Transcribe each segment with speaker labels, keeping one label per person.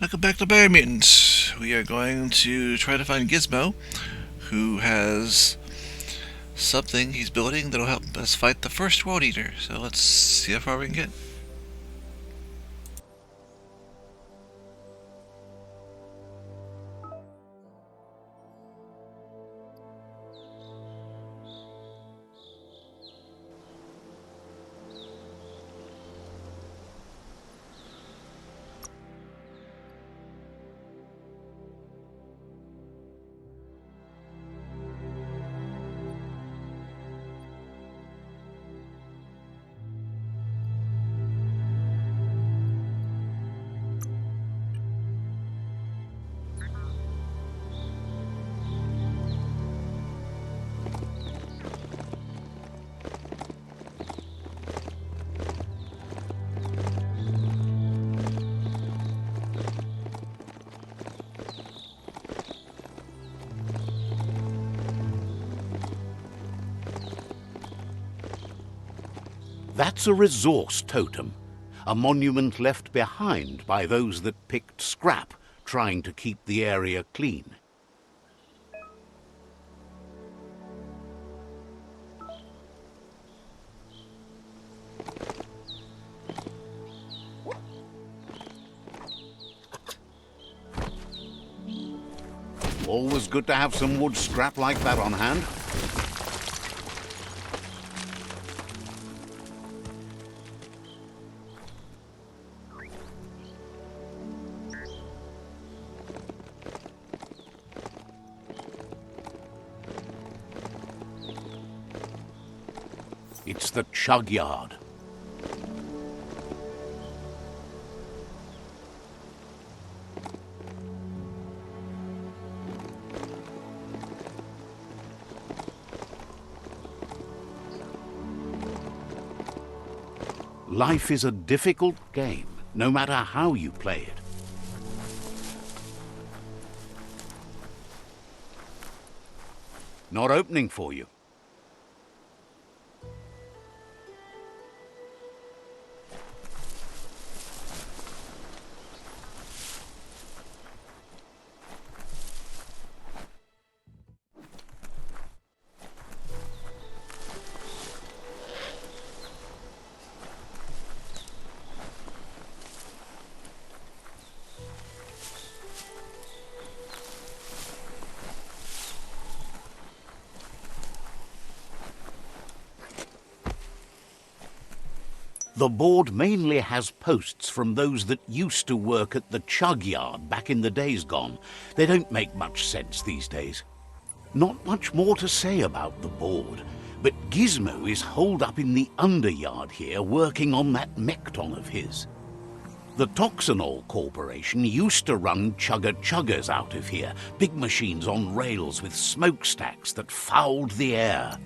Speaker 1: Welcome back to Biomutant. We are going to try to find Gizmo, who has something he's building that'll help us fight the first World Eater. So let's see how far we can get.
Speaker 2: That's a resource totem, a monument left behind by those that picked scrap, trying to keep the area clean. Always good to have some wood scrap like that on hand. It's the chug yard. Life is a difficult game, no matter how you play it. Not opening for you. The board mainly has posts from those that used to work at the chug yard back in the days gone. They don't make much sense these days. Not much more to say about the board, but Gizmo is holed up in the underyard here working on that Mechton of his. The Toxanol Corporation used to run chugger-chuggers out of here, big machines on rails with smokestacks that fouled the air.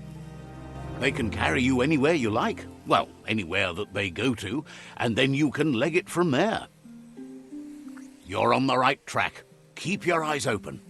Speaker 2: They can carry you anywhere you like. Well, anywhere that they go to, and then you can leg it from there. You're on the right track. Keep your eyes open.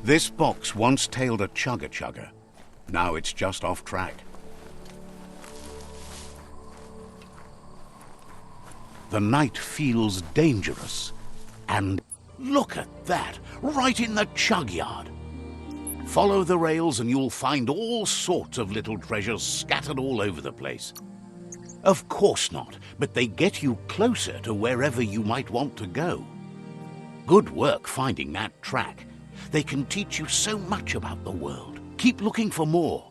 Speaker 2: This box once tailed a chugger-chugger. Now it's just off track. The night feels dangerous. And look at that, right in the chug yard. Follow the rails and you'll find all sorts of little treasures scattered all over the place. Of course not, but they get you closer to wherever you might want to go. Good work finding that track. They can teach you so much about the world. Keep looking for more.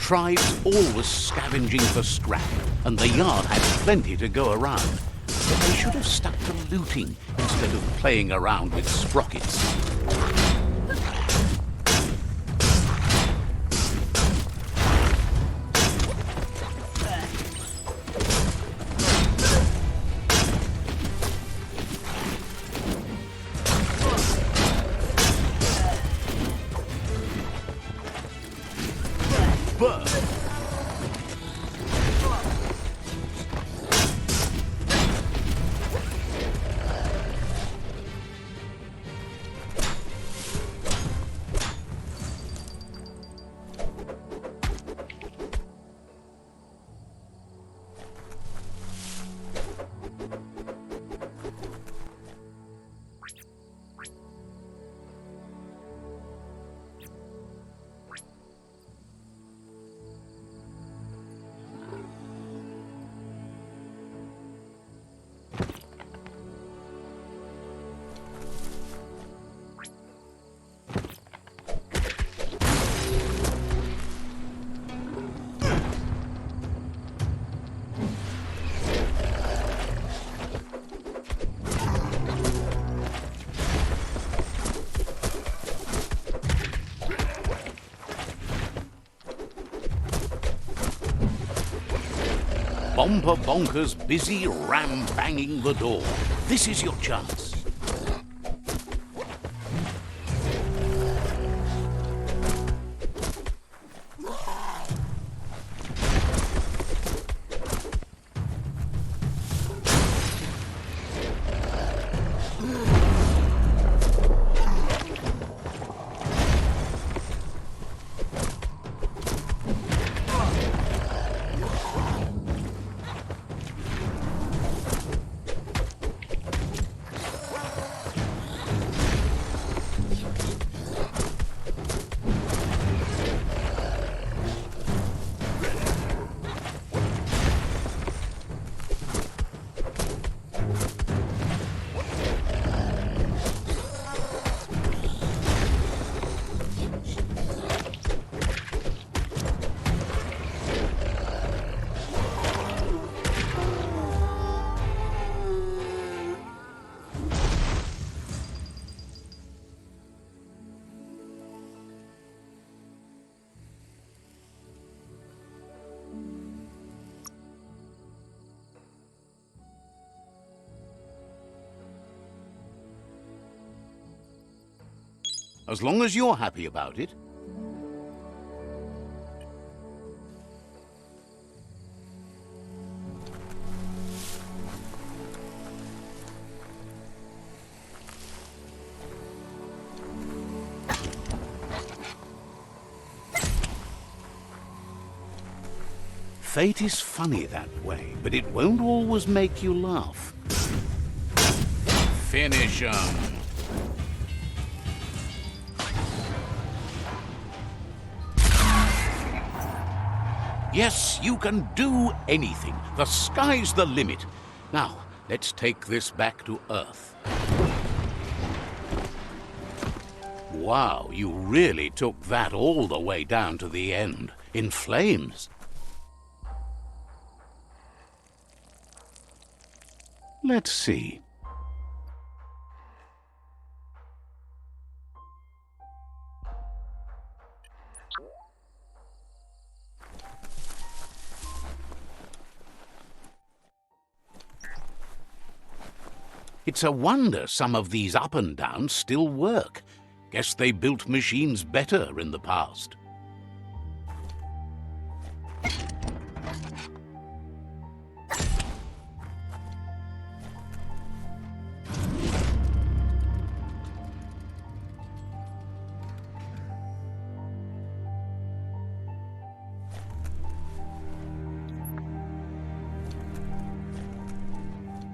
Speaker 2: tribes always scavenging for scrap, and the yard had plenty to go around. But they should have stuck to looting instead of playing around with sprockets. Bomper Bonker's busy ram-banging the door. This is your chance. As long as you're happy about it. Fate is funny that way, but it won't always make you laugh. Finish 'em. Yes, you can do anything. The sky's the limit. Now, let's take this back to Earth. Wow, you really took that all the way down to the end, in flames. Let's see. It's a wonder some of these up and downs still work. Guess they built machines better in the past.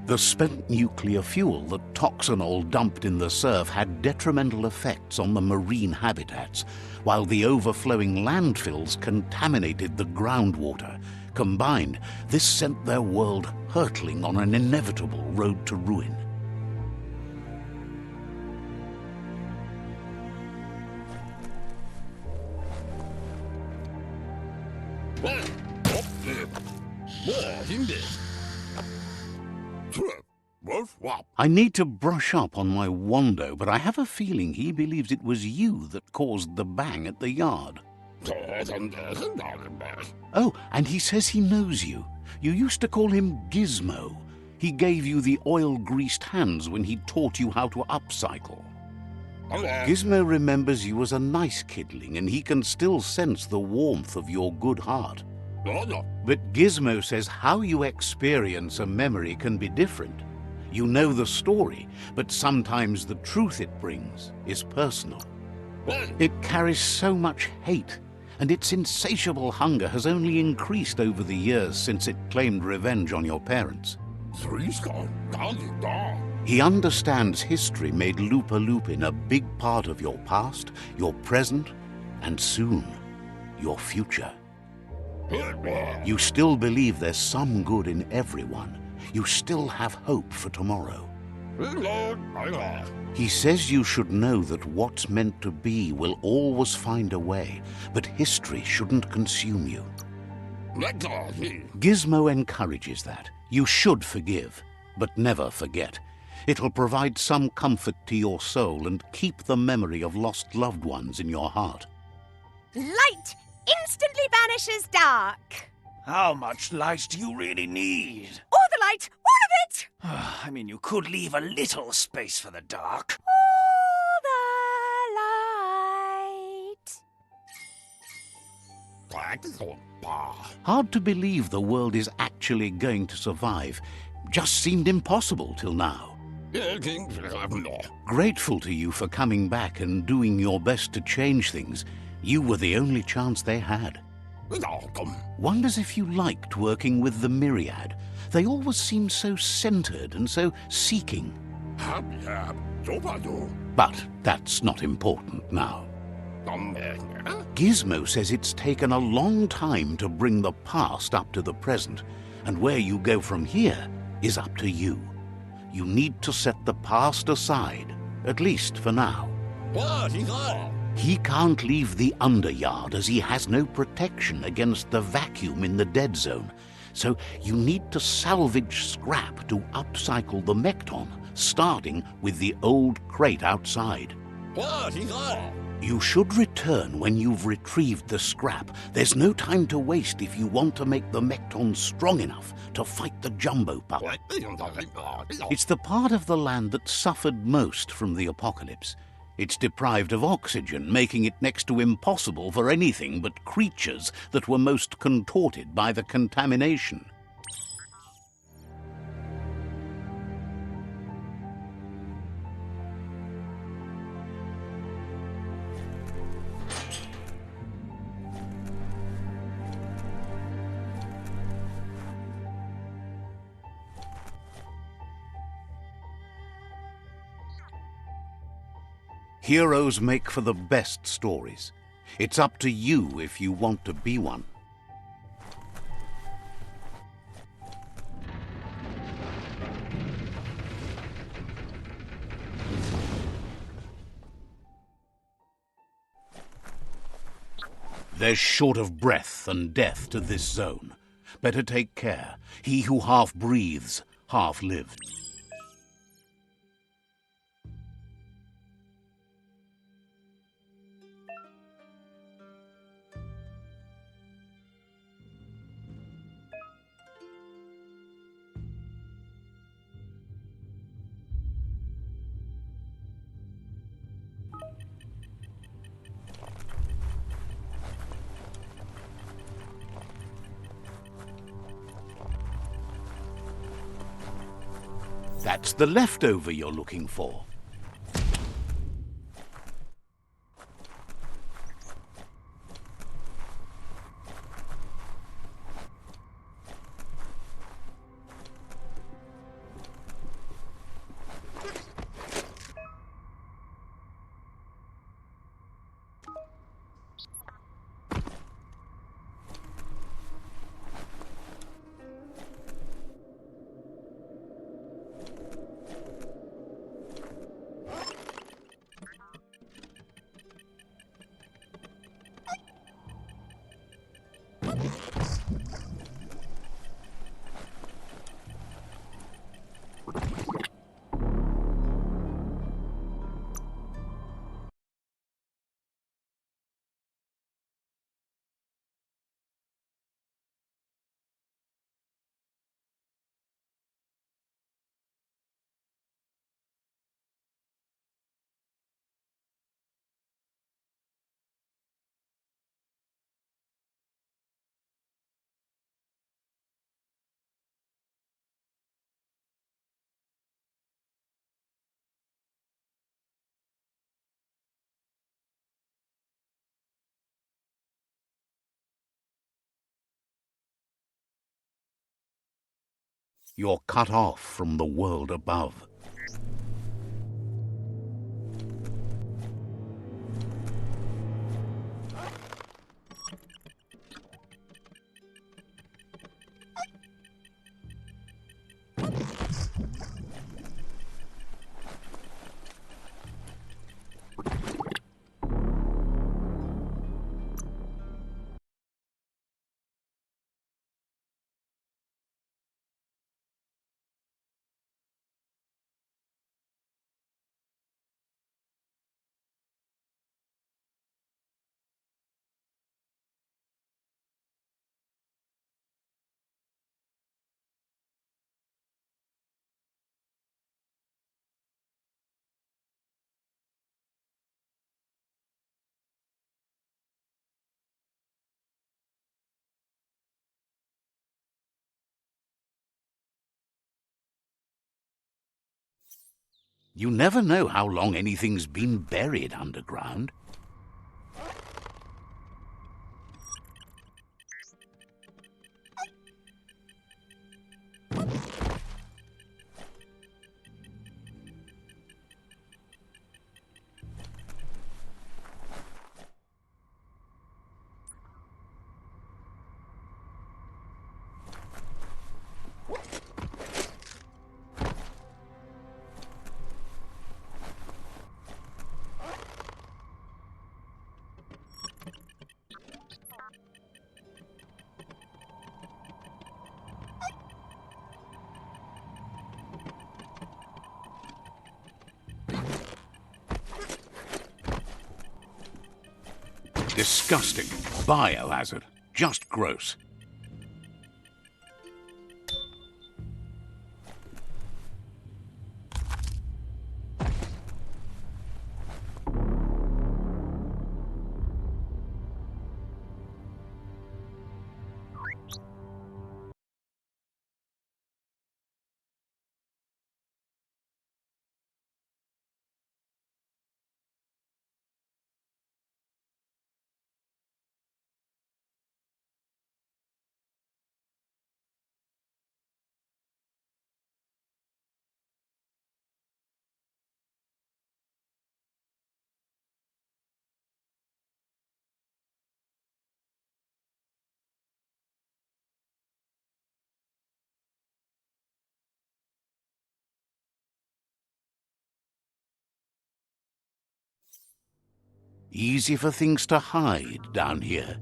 Speaker 2: The spent nuclear fuel that Toxanol dumped in the surf had detrimental effects on the marine habitats, while the overflowing landfills contaminated the groundwater. Combined, this sent their world hurtling on an inevitable road to ruin. I need to brush up on my Wando, but I have a feeling he believes it was you that caused the bang at the yard. Oh, and he says he knows you. You used to call him Gizmo. He gave you the oil-greased hands when he taught you how to upcycle. Gizmo remembers you as a nice kidling, and he can still sense the warmth of your good heart. But Gizmo says how you experience a memory can be different. You know the story, but sometimes the truth it brings is personal. It carries so much hate, and its insatiable hunger has only increased over the years since it claimed revenge on your parents. He understands history made Lupa Lupin a big part of your past, your present, and soon, your future. You still believe there's some good in everyone. You still have hope for tomorrow. He says you should know that what's meant to be will always find a way, but history shouldn't consume you. Gizmo encourages that. You should forgive, but never forget. It'll provide some comfort to your soul and keep the memory of lost loved ones in your heart.
Speaker 3: Light instantly banishes dark.
Speaker 4: How much light do you really need?
Speaker 3: All the light, all of it!
Speaker 4: I mean, you could leave a little space for the dark.
Speaker 3: All the light.
Speaker 2: Hard to believe the world is actually going to survive. Just seemed impossible till now. Grateful to you for coming back and doing your best to change things. You were the only chance they had. Wonders if you liked working with the Myriad. They always seemed so centered and so seeking. But that's not important now. Gizmo says it's taken a long time to bring the past up to the present, and where you go from here is up to you. You need to set the past aside, at least for now. He can't leave the Underyard as he has no protection against the vacuum in the dead zone. So you need to salvage scrap to upcycle the Mechton, starting with the old crate outside. You should return when you've retrieved the scrap. There's no time to waste if you want to make the Mechton strong enough to fight the Jumbo Pup. It's the part of the land that suffered most from the apocalypse. It's deprived of oxygen, making it next to impossible for anything but creatures that were most contorted by the contamination. Heroes make for the best stories. It's up to you if you want to be one. There's short of breath and death to this zone. Better take care. He who half breathes, half lives. That's the leftover you're looking for. You're cut off from the world above. You never know how long anything's been buried underground. Disgusting. Biohazard. Just gross. Easy for things to hide down here.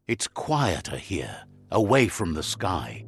Speaker 2: It's quieter here, away from the sky.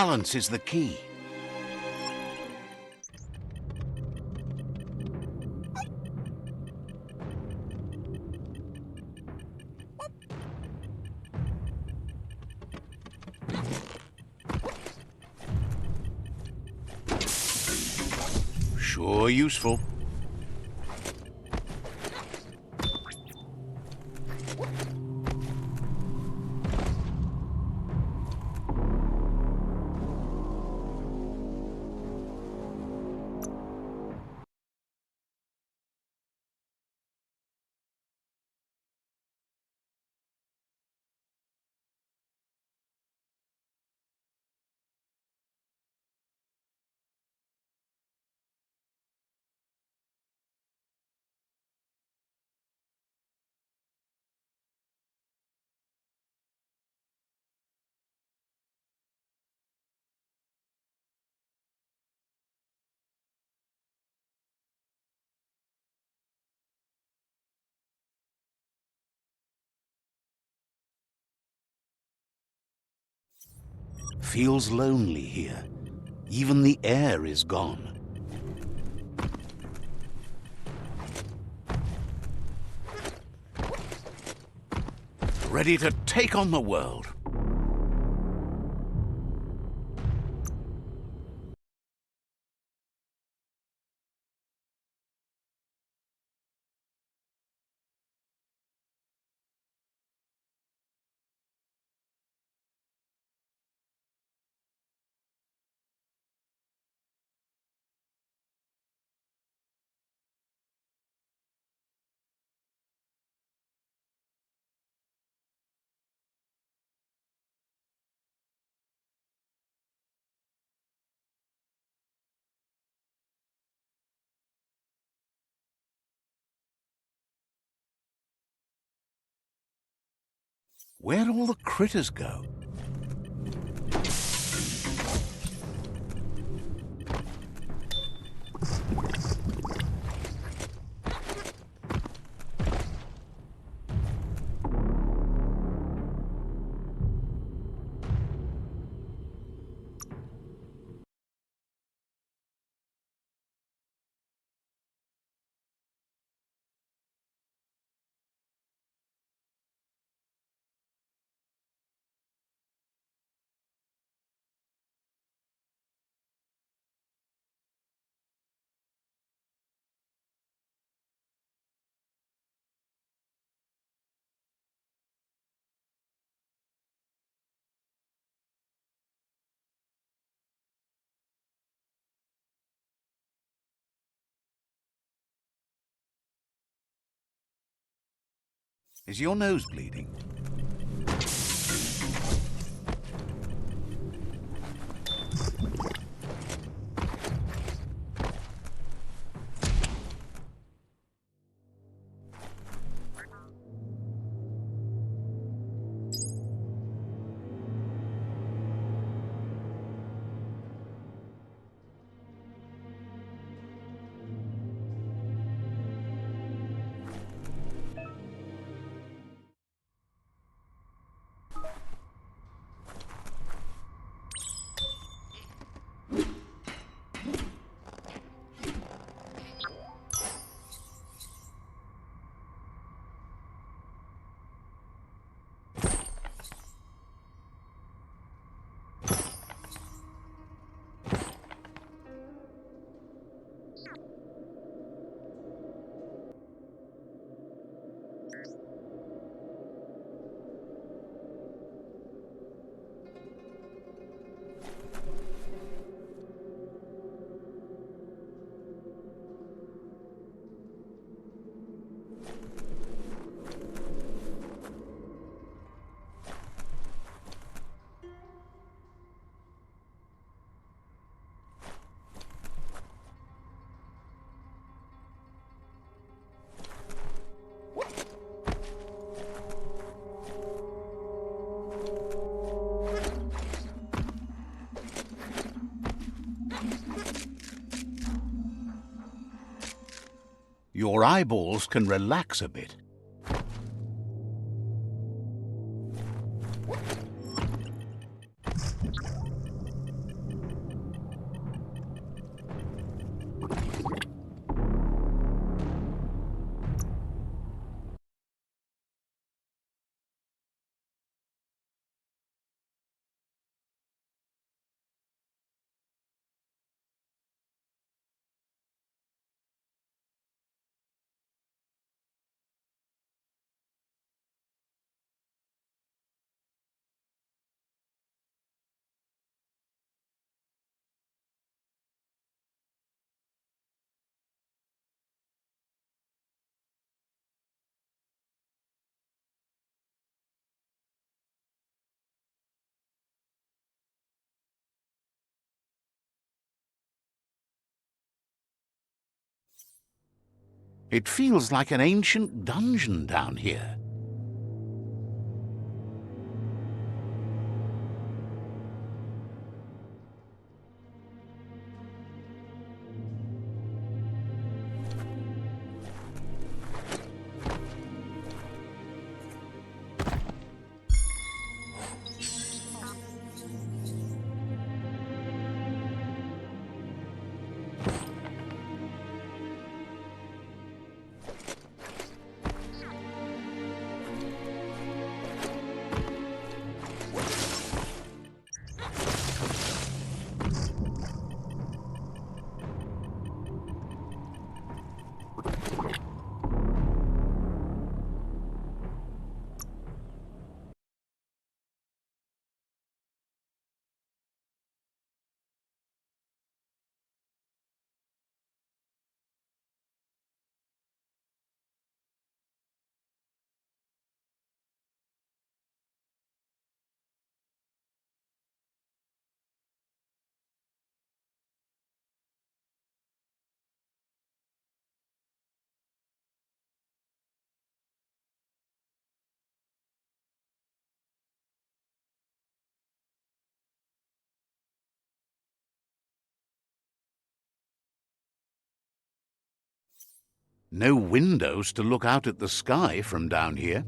Speaker 2: Balance is the key. Sure useful. Feels lonely here. Even the air is gone. Ready to take on the world. Where'd all the critters go? Is your nose bleeding? Your eyeballs can relax a bit. It feels like an ancient dungeon down here. No windows to look out at the sky from down here.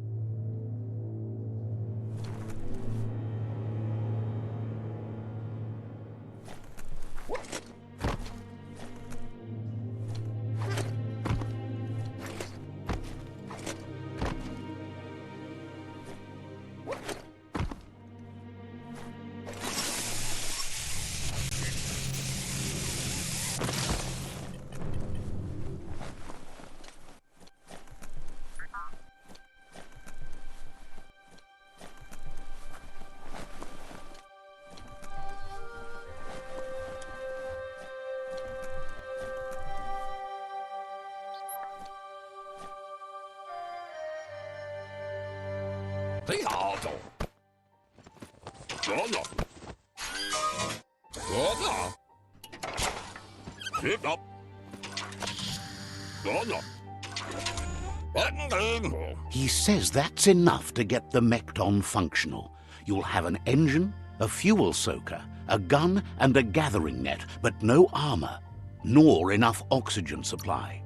Speaker 2: He says that's enough to get the Mechton functional. You'll have an engine, a fuel soaker, a gun, and a gathering net, but no armor, nor enough oxygen supply.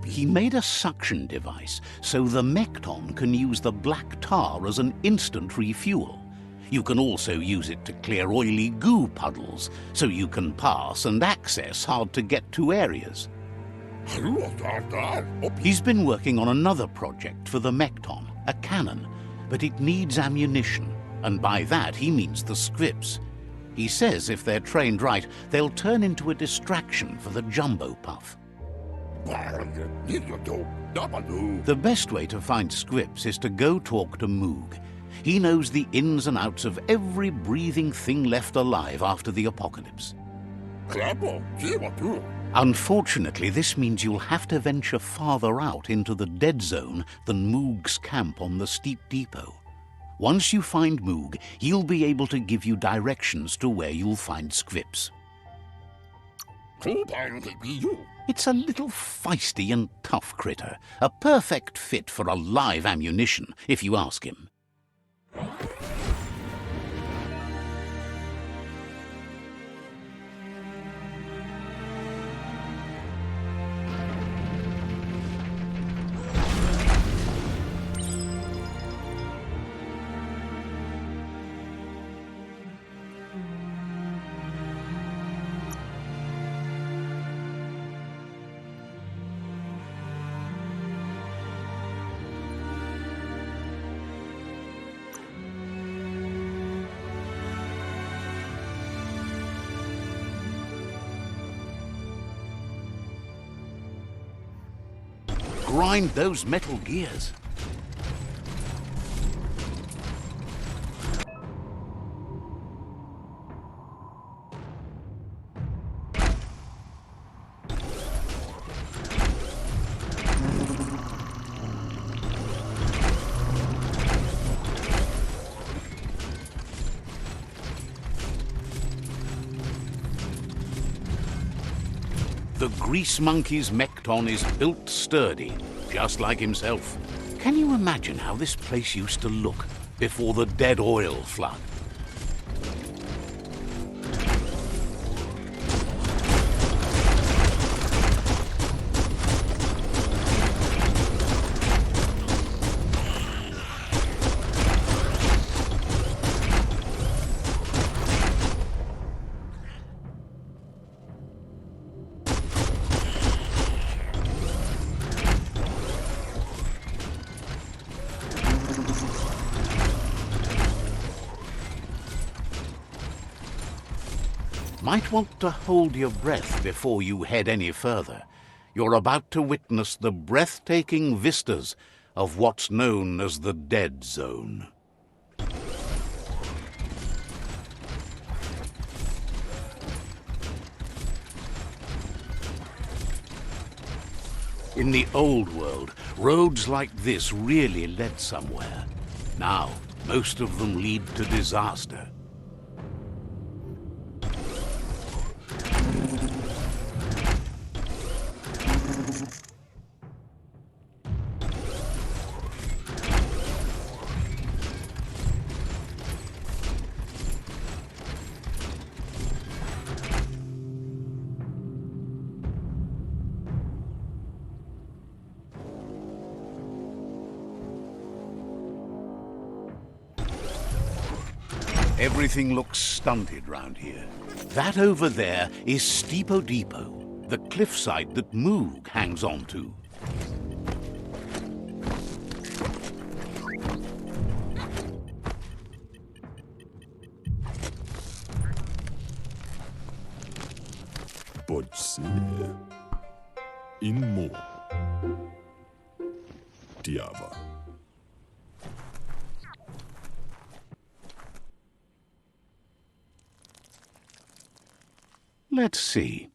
Speaker 2: He made a suction device so the Mechton can use the black tar as an instant refuel. You can also use it to clear oily goo puddles, so you can pass and access hard-to-get-to areas. He's been working on another project for the Mechton, a cannon, but it needs ammunition, and by that he means the scripts. He says if they're trained right, they'll turn into a distraction for the Jumbo Puff. The best way to find scripts is to go talk to Moog. He knows the ins and outs of every breathing thing left alive after the apocalypse. Unfortunately, this means you'll have to venture farther out into the dead zone than Moog's camp on the steep depot. Once you find Moog, he'll be able to give you directions to where you'll find scripts. It's a little feisty and tough critter, a perfect fit for a live ammunition, if you ask him. Grind those metal gears. The grease monkey's Mechton is built sturdy, just like himself. Can you imagine how this place used to look before the dead oil flood? Might want to hold your breath before you head any further. You're about to witness the breathtaking vistas of what's known as the Dead Zone. In the old world, roads like this really led somewhere. Now, most of them lead to disaster. Everything looks stunted round here. That over there is Steepo Depot, the cliffside that Moog hangs on to.
Speaker 5: Bodse. Inmo. Diava.
Speaker 2: Let's see.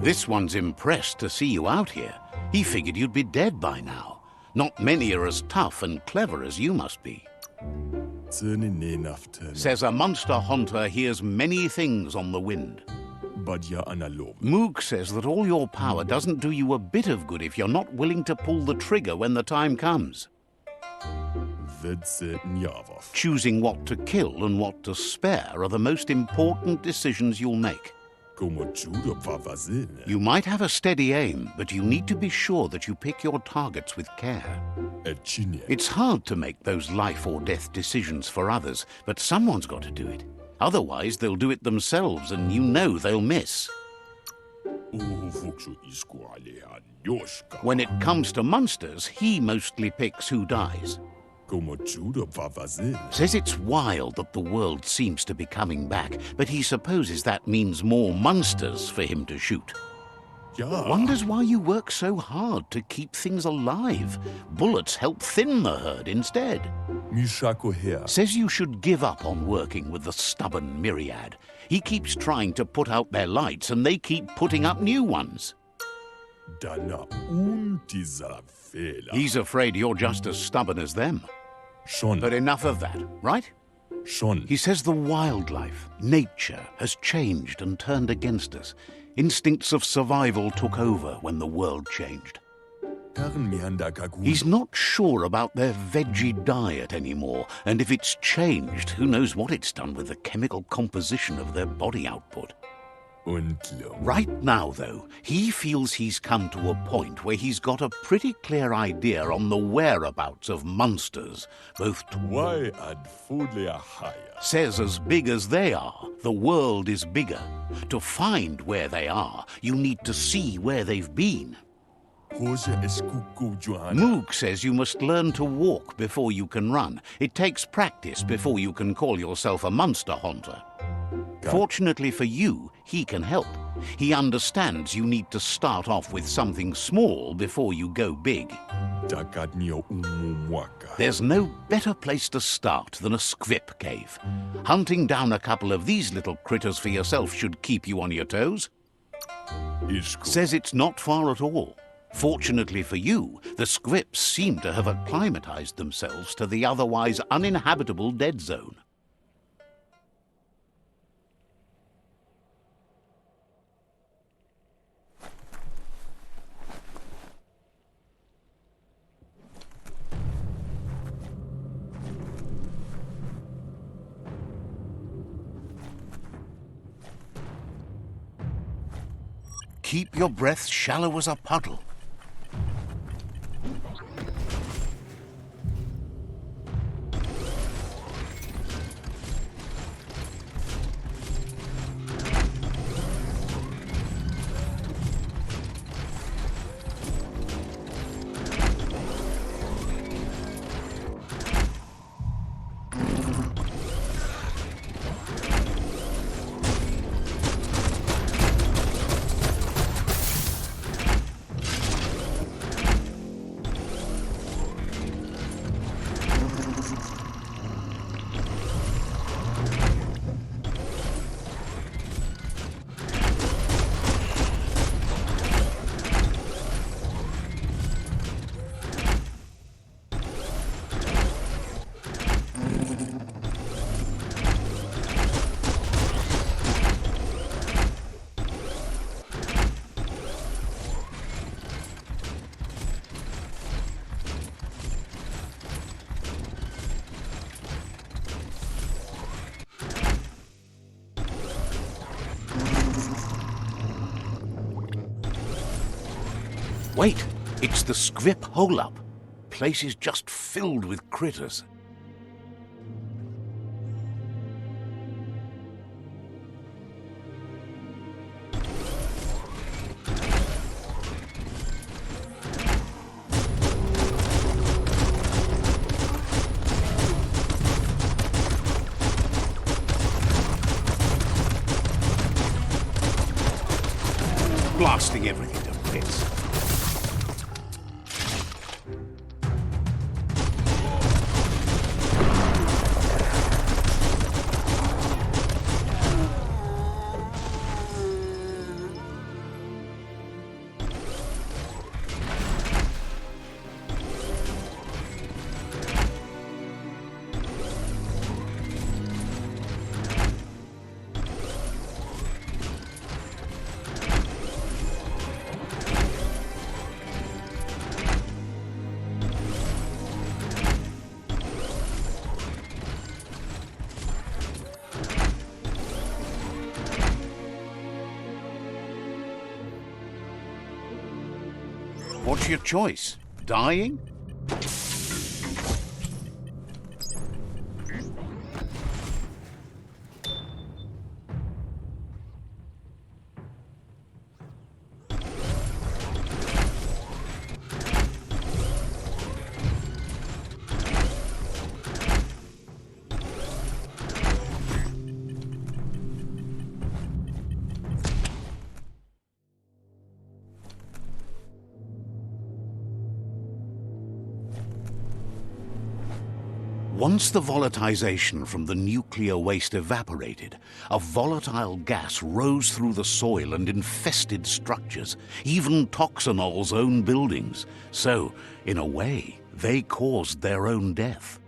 Speaker 2: This one's impressed to see you out here. He figured you'd be dead by now. Not many are as tough and clever as you must be. Says a monster hunter hears many things on the wind. Moog says that all your power doesn't do you a bit of good if you're not willing to pull the trigger when the time comes. Choosing what to kill and what to spare are the most important decisions you'll make. You might have a steady aim, but you need to be sure that you pick your targets with care. It's hard to make those life or death decisions for others, but someone's got to do it. Otherwise, they'll do it themselves, and you know they'll miss. When it comes to monsters, he mostly picks who dies. Says it's wild that the world seems to be coming back, but he supposes that means more monsters for him to shoot. Wonders why you work so hard to keep things alive. Bullets help thin the herd instead. Says you should give up on working with the stubborn myriad. He keeps trying to put out their lights and they keep putting up new ones. He's afraid you're just as stubborn as them. But enough of that, right? He says the wildlife, nature, has changed and turned against us. Instincts of survival took over when the world changed. He's not sure about their veggie diet anymore, and if it's changed, who knows what it's done with the chemical composition of their body output. Right now, though, he feels he's come to a point where he's got a pretty clear idea on the whereabouts of monsters, both says as big as they are, the world is bigger. To find where they are, you need to see where they've been. Moog says you must learn to walk before you can run. It takes practice before you can call yourself a monster hunter. Fortunately for you, he can help. He understands you need to start off with something small before you go big. There's no better place to start than a squip cave. Hunting down a couple of these little critters for yourself should keep you on your toes. Says it's not far at all. Fortunately for you, the squips seem to have acclimatized themselves to the otherwise uninhabitable dead zone. Keep your breath shallow as a puddle. Wait, it's the squip hole-up. Place is just filled with critters. Blasting everything to bits. What's your choice? Dying? Once the volatilization from the nuclear waste evaporated, a volatile gas rose through the soil and infested structures, even Toxanol's own buildings. So, in a way, they caused their own death.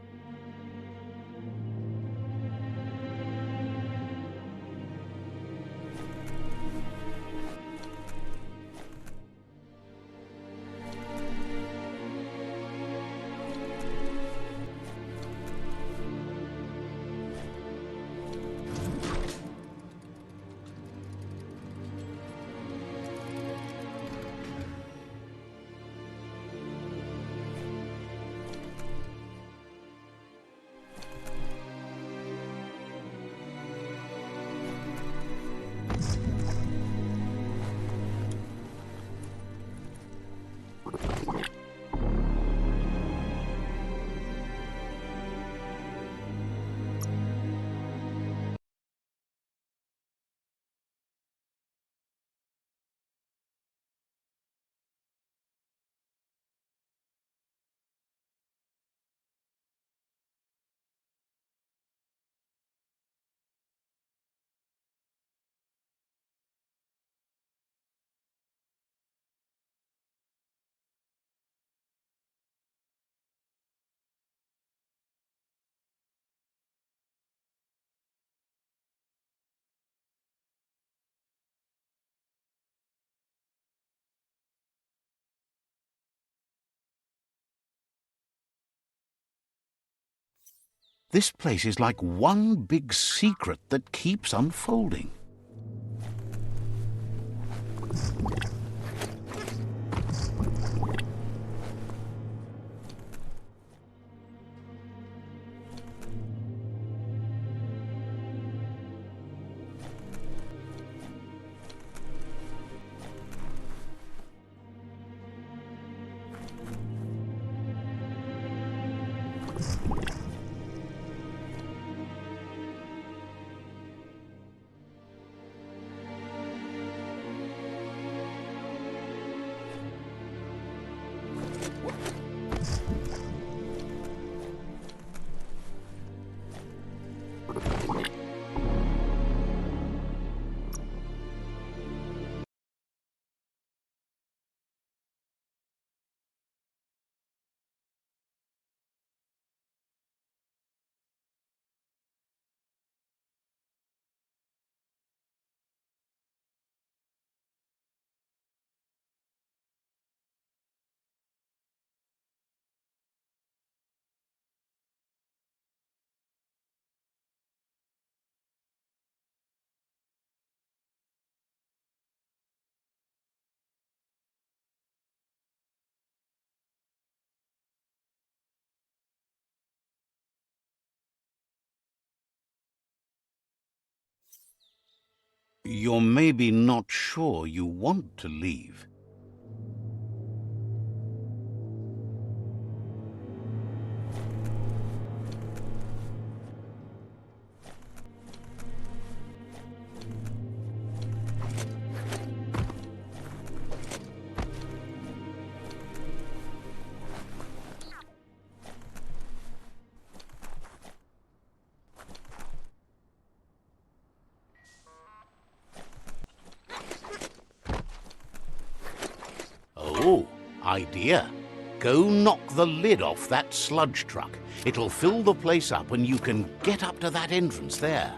Speaker 2: This place is like one big secret that keeps unfolding. You're maybe not sure you want to leave. Oh, idea. Go knock the lid off that sludge truck. It'll fill the place up and you can get up to that entrance there.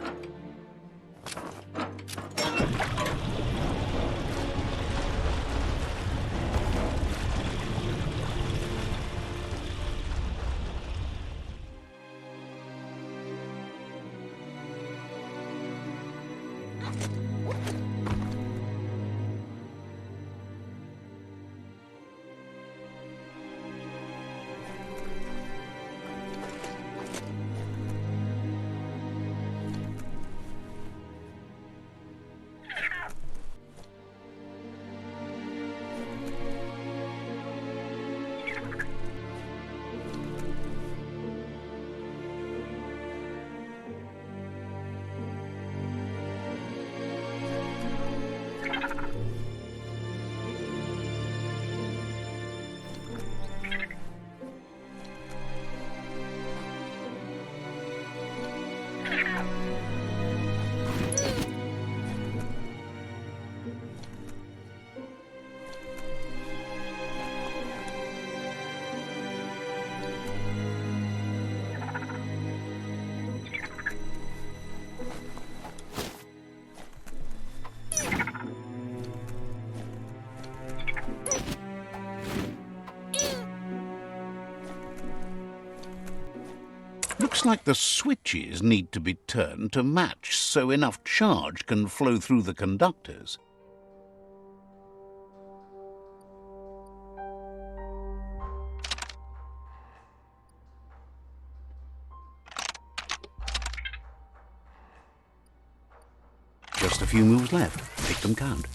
Speaker 2: Looks like the switches need to be turned to match so enough charge can flow through the conductors. Just a few moves left. Make them count.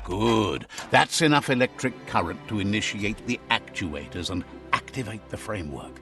Speaker 2: Good. That's enough electric current to initiate the actuators and activate the framework.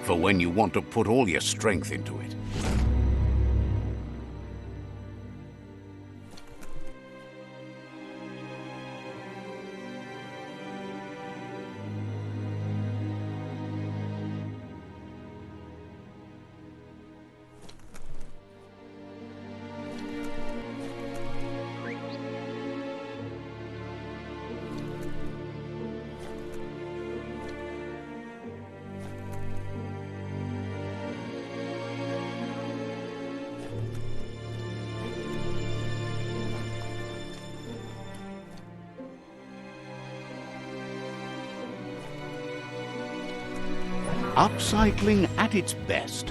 Speaker 2: for when you want to put all your strength into it. Upcycling at its best.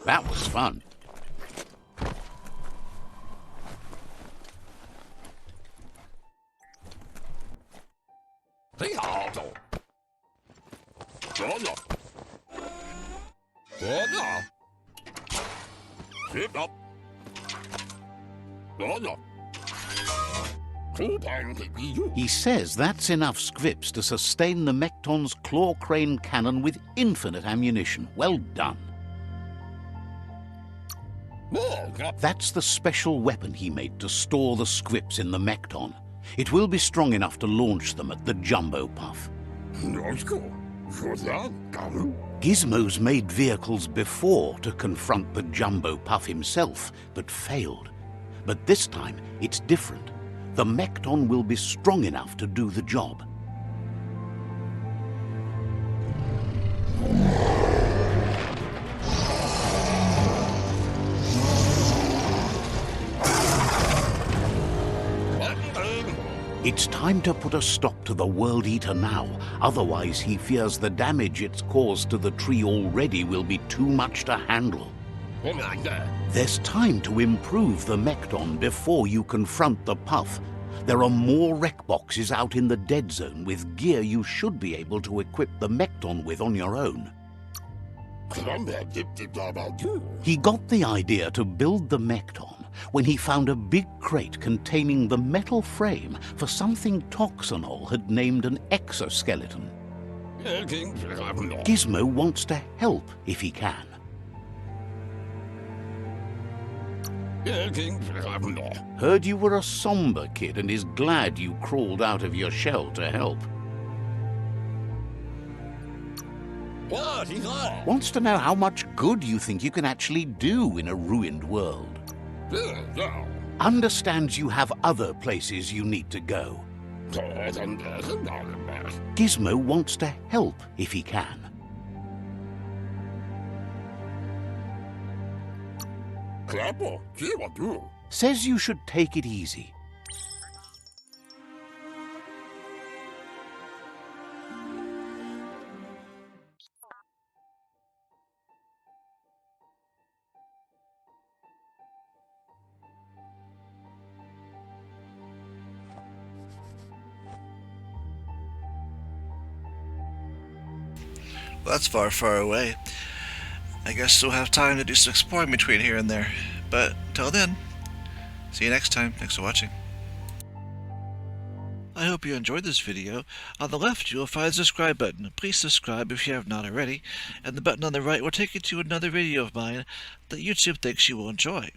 Speaker 2: That was fun. He says that's enough scripts to sustain the Mechton's claw crane cannon with infinite ammunition. Well done. That's the special weapon he made to store the scripts in the Mechton. It will be strong enough to launch them at the Jumbo Puff. Gizmo's made vehicles before to confront the Jumbo Puff himself, but failed. But this time, it's different. The Mechton will be strong enough to do the job. It's time to put a stop to the World Eater now, otherwise he fears the damage it's caused to the tree already will be too much to handle. There's time to improve the Mechton before you confront the Puff. There are more wreck boxes out in the dead zone with gear you should be able to equip the Mechton with on your own. He got the idea to build the Mechton when he found a big crate containing the metal frame for something Toxanol had named an exoskeleton. Gizmo wants to help if he can. Heard you were a somber kid and is glad you crawled out of your shell to help. Wants to know how much good you think you can actually do in a ruined world. Understands you have other places you need to go. Gizmo wants to help if he can. Says you should take it easy.
Speaker 1: Well, that's far, far away. I guess we'll have time to do some exploring between here and there. But till then, see you next time. Thanks for watching. I hope you enjoyed this video. On the left, you will find the subscribe button. Please subscribe if you have not already, and the button on the right will take you to another video of mine that YouTube thinks you will enjoy.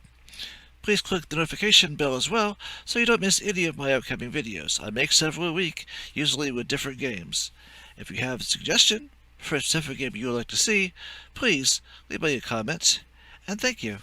Speaker 1: Please click the notification bell as well, so you don't miss any of my upcoming videos. I make several a week, usually with different games. If you have a suggestion for a specific game you would like to see, please leave me a comment, and thank you.